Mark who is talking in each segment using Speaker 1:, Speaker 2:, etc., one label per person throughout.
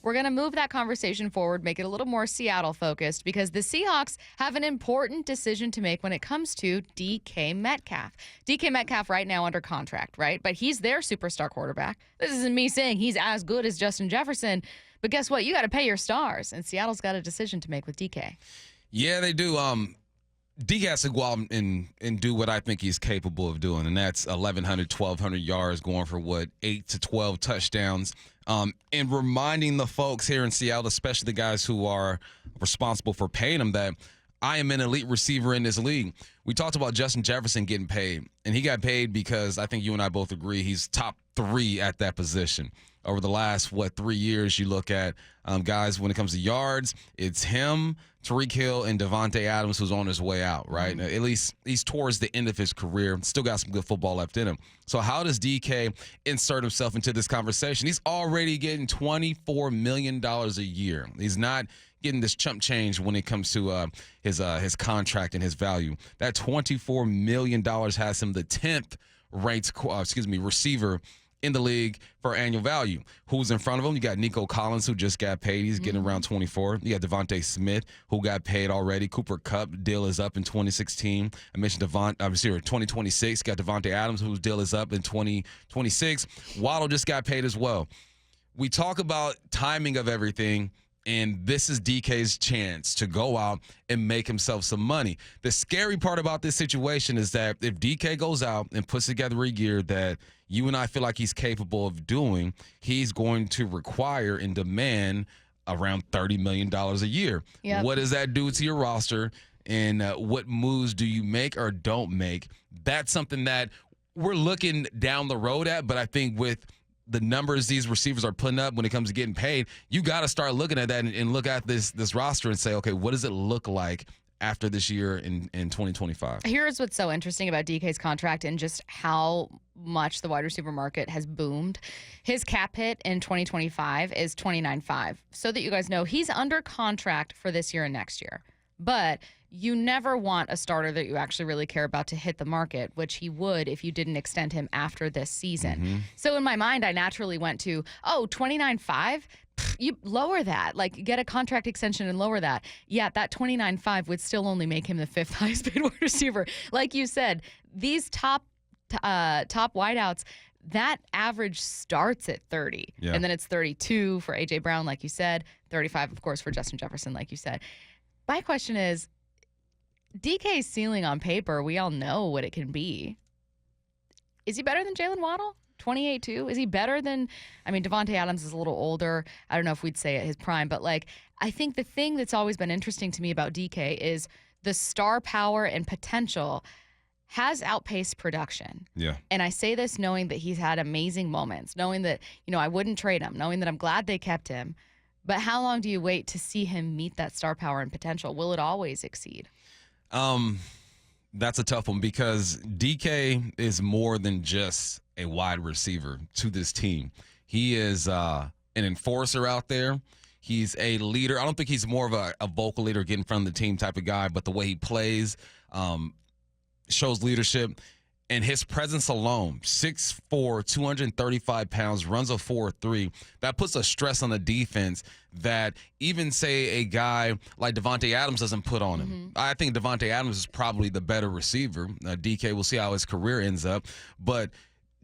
Speaker 1: we're going to move that conversation forward, make it a little more Seattle-focused, because the Seahawks have an important decision to make when it comes to DK Metcalf. DK Metcalf right now under contract, right? But he's their superstar quarterback. This isn't me saying he's as good as Justin Jefferson, but guess what? You got to pay your stars, and Seattle's got a decision to make with DK.
Speaker 2: Yeah, they do. DK has to go out and do what I think he's capable of doing, and that's 1,100, 1,200 yards, going for 8 to 12 touchdowns. And reminding the folks here in Seattle, especially the guys who are responsible for paying him, that I am an elite receiver in this league. We talked about Justin Jefferson getting paid, and he got paid because I think you and I both agree he's top 3 at that position. Over the last, 3 years, you look at guys, when it comes to yards, it's him, Tyreek Hill, and Devontae Adams, who's on his way out, right? Mm-hmm. At least he's towards the end of his career. Still got some good football left in him. So how does DK insert himself into this conversation? He's already getting $24 million a year. He's not getting this chump change when it comes to his contract and his value. That $24 million has him the 10th ranked receiver in the league for annual value. Who's in front of him? You got Nico Collins, who just got paid. He's getting around 24. You got Devontae Smith, who got paid already. Cooper Kupp deal is up in 2016. I mentioned 2026. Got Devontae Adams, whose deal is up in 2026. Waddle just got paid as well. We talk about timing of everything, and this is DK's chance to go out and make himself some money. The scary part about this situation is that if DK goes out and puts together a year that you and I feel like he's capable of doing, he's going to require and demand around $30 million a year. Yep. What does that do to your roster? And what moves do you make or don't make? That's something that we're looking down the road at, but I think with the numbers these receivers are putting up when it comes to getting paid, you got to start looking at that and look at this roster and say, okay, what does it look like after this year in 2025?
Speaker 1: Here's what's so interesting about DK's contract and just how much the wide receiver market has boomed. His cap hit in 2025 is $29.5. So that you guys know, he's under contract for this year and next year. But you never want a starter that you actually really care about to hit the market, which he would if you didn't extend him after this season. Mm-hmm. So in my mind, I naturally went to, $29.5? You lower that. Like, get a contract extension and lower that. Yeah, that $29.5 would still only make him the 5th highest paid wide receiver. Like you said, these top wideouts, that average starts at 30. Yeah. And then it's 32 for A.J. Brown, like you said, 35, of course, for Justin Jefferson, like you said. My question is, DK's ceiling on paper, we all know what it can be. Is he better than Jalen Waddle? 28 too? Is he better than, Devontae Adams is a little older. I don't know if we'd say at his prime, but I think the thing that's always been interesting to me about DK is the star power and potential has outpaced production.
Speaker 2: Yeah.
Speaker 1: And I say this knowing that he's had amazing moments, knowing that, I wouldn't trade him, knowing that I'm glad they kept him. But how long do you wait to see him meet that star power and potential? Will it always exceed?
Speaker 2: That's a tough one because DK is more than just a wide receiver to this team. He is an enforcer out there. He's a leader. I don't think he's more of a vocal leader, get in front of the team type of guy, but the way he plays shows leadership. And his presence alone, 6'4", 235 pounds, runs a 4.3. That puts a stress on the defense that even, say, a guy like Devontae Adams doesn't put on him. Mm-hmm. I think Devontae Adams is probably the better receiver. DK, we'll see how his career ends up. But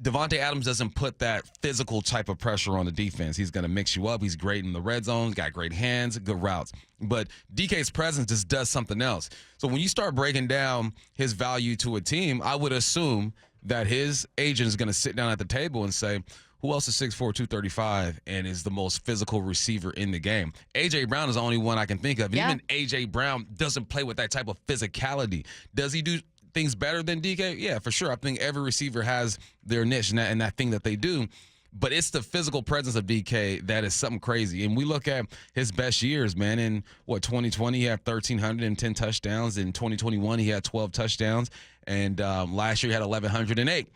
Speaker 2: Devontae Adams doesn't put that physical type of pressure on the defense. He's going to mix you up. He's great in the red zone, got great hands, good routes. But DK's presence just does something else. So when you start breaking down his value to a team, I would assume that his agent is going to sit down at the table and say, who else is 6'4", 235 and is the most physical receiver in the game? A.J. Brown is the only one I can think of. Yeah. Even A.J. Brown doesn't play with that type of physicality. Does he do things better than DK? Yeah, for sure. I think every receiver has their niche and that thing that they do. But it's the physical presence of DK that is something crazy. And we look at his best years, man. In 2020, he had 1,310 touchdowns. In 2021, he had 12 touchdowns. And last year, he had 1,108.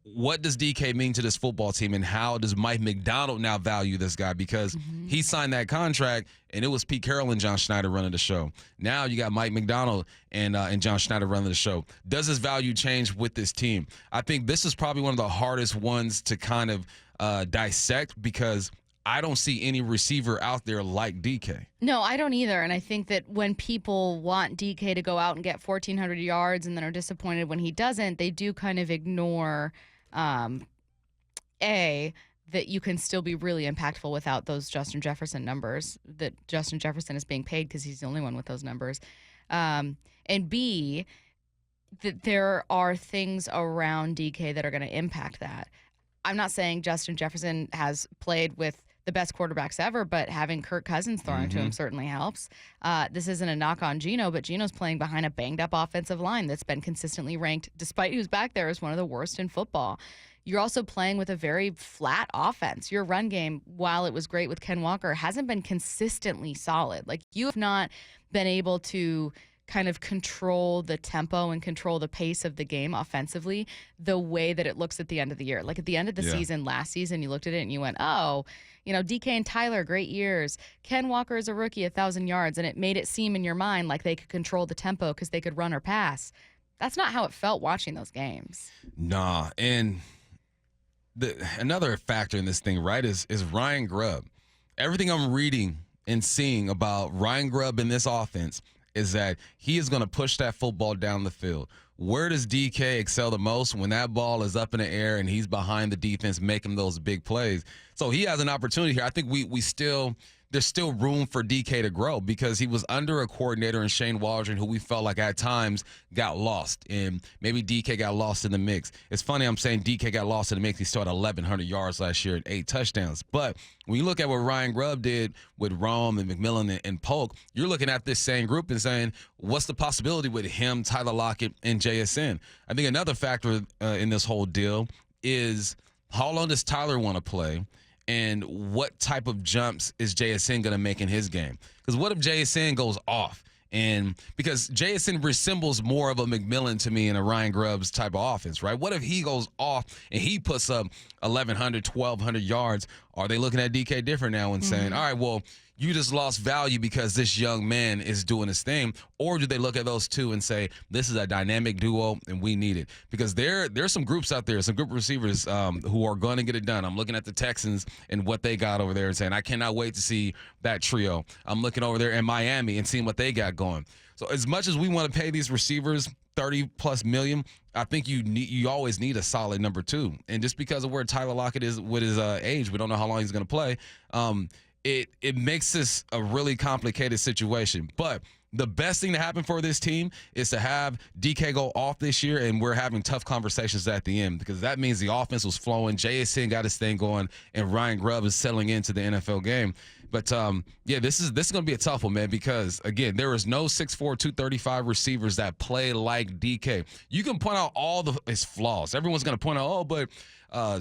Speaker 2: What does DK mean to this football team, and how does Mike Macdonald now value this guy? Because he signed that contract, and it was Pete Carroll and John Schneider running the show. Now you got Mike Macdonald and John Schneider running the show. Does his value change with this team? I think this is probably one of the hardest ones to kind of dissect because I don't see any receiver out there like DK.
Speaker 1: No, I don't either. And I think that when people want DK to go out and get 1,400 yards and then are disappointed when he doesn't, they do kind of ignore, that you can still be really impactful without those Justin Jefferson numbers, that Justin Jefferson is being paid because he's the only one with those numbers. And B, that there are things around DK that are going to impact that. I'm not saying Justin Jefferson has played with the best quarterbacks ever, but having Kirk Cousins throwing to him certainly helps. This isn't a knock on Geno, but Geno's playing behind a banged-up offensive line that's been consistently ranked, despite who's back there, as one of the worst in football. You're also playing with a very flat offense. Your run game, while it was great with Ken Walker, hasn't been consistently solid. Like, you have not been able to kind of control the tempo and control the pace of the game offensively the way that it looks at the end of the year. Like, at the end of the season, last season, you looked at it and you went, oh, you know, DK and Tyler, great years. Ken Walker is a rookie, 1,000 yards, and it made it seem in your mind like they could control the tempo because they could run or pass. That's not how it felt watching those games.
Speaker 2: Nah, and another factor in this thing, right, is Ryan Grubb. Everything I'm reading and seeing about Ryan Grubb in this offense is that he is going to push that football down the field. Where does DK excel the most? When that ball is up in the air and he's behind the defense making those big plays. So he has an opportunity here. I think there's still room for DK to grow because he was under a coordinator in Shane Waldron who we felt like at times got lost, and maybe DK got lost in the mix. It's funny I'm saying DK got lost in the mix. He started 1,100 yards last year and 8 touchdowns. But when you look at what Ryan Grubb did with Rome and McMillan and Polk, you're looking at this same group and saying, what's the possibility with him, Tyler Lockett, and JSN? I think another factor in this whole deal is how long does Tyler want to play? And what type of jumps is JSN going to make in his game? Because what if JSN goes off? And because JSN resembles more of a McMillan to me in a Ryan Grubb's type of offense, right? What if he goes off and he puts up 1,100, 1,200 yards? Are they looking at DK different now and saying, all right, well, you just lost value because this young man is doing his thing? Or do they look at those two and say, this is a dynamic duo and we need it? Because there's some groups out there, some group receivers who are going to get it done. I'm looking at the Texans and what they got over there and saying, I cannot wait to see that trio. I'm looking over there in Miami and seeing what they got going. So as much as we want to pay these receivers $30+ million, I think you always need a solid number two. And just because of where Tyler Lockett is with his age, we don't know how long he's going to play. It makes this a really complicated situation. But the best thing to happen for this team is to have DK go off this year, and we're having tough conversations at the end because that means the offense was flowing. JSN got his thing going, and Ryan Grubb is settling into the NFL game. But, this is going to be a tough one, man, because, again, there is no 6'4", 235 receivers that play like DK. You can point out all his flaws. Everyone's going to point out, but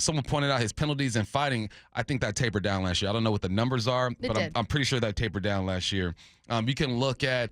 Speaker 2: someone pointed out his penalties and fighting. I think that tapered down last year. I don't know what the numbers are, but I'm pretty sure that tapered down last year. You can look at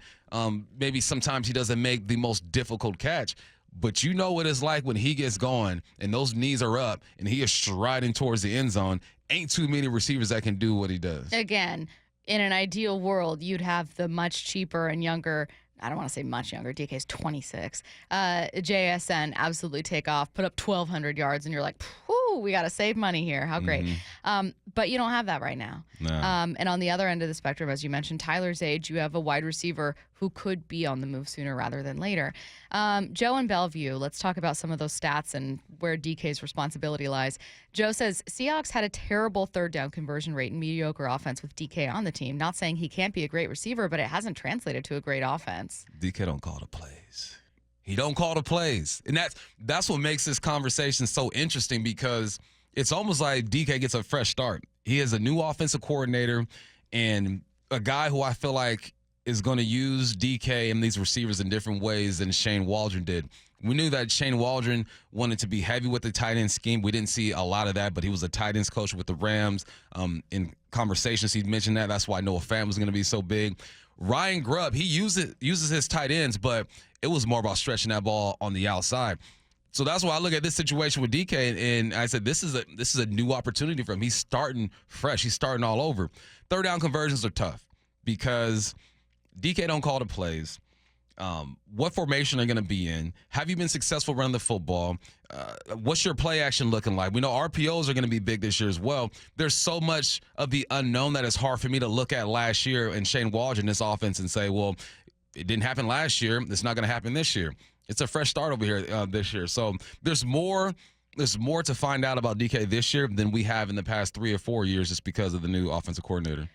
Speaker 2: maybe sometimes he doesn't make the most difficult catch, but you know what it's like when he gets going and those knees are up and he is striding towards the end zone. Ain't too many receivers that can do what he does.
Speaker 1: Again, in an ideal world, you'd have the much cheaper and younger, I don't want to say much younger, DK's 26, JSN absolutely take off, put up 1,200 yards, and you're like, whew, we got to save money here. How great. But you don't have that right now.
Speaker 2: No.
Speaker 1: And on the other end of the spectrum, as you mentioned, Tyler's age, you have a wide receiver who could be on the move sooner rather than later. Joe in Bellevue, let's talk about some of those stats and where DK's responsibility lies. Joe says, Seahawks had a terrible third down conversion rate and mediocre offense with DK on the team. Not saying he can't be a great receiver, but it hasn't translated to a great offense.
Speaker 2: DK don't call the plays. He don't call the plays. And that's what makes this conversation so interesting because it's almost like DK gets a fresh start. He is a new offensive coordinator and a guy who I feel like is going to use DK and these receivers in different ways than Shane Waldron did. We knew that Shane Waldron wanted to be heavy with the tight end scheme. We didn't see a lot of that, but he was a tight ends coach with the Rams. In conversations, he mentioned that. That's why Noah Fant was going to be so big. Ryan Grubb, he uses his tight ends, but it was more about stretching that ball on the outside. So that's why I look at this situation with DK, and I said this is a new opportunity for him. He's starting fresh. He's starting all over. Third down conversions are tough because DK don't call the plays. What formation are you going to be in? Have you been successful running the football? What's your play action looking like? We know RPOs are going to be big this year as well. There's so much of the unknown that it's hard for me to look at last year and Shane Waldron in this offense and say, well, it didn't happen last year. It's not going to happen this year. It's a fresh start over here this year. So there's more to find out about DK this year than we have in the past 3 or 4 years just because of the new offensive coordinator.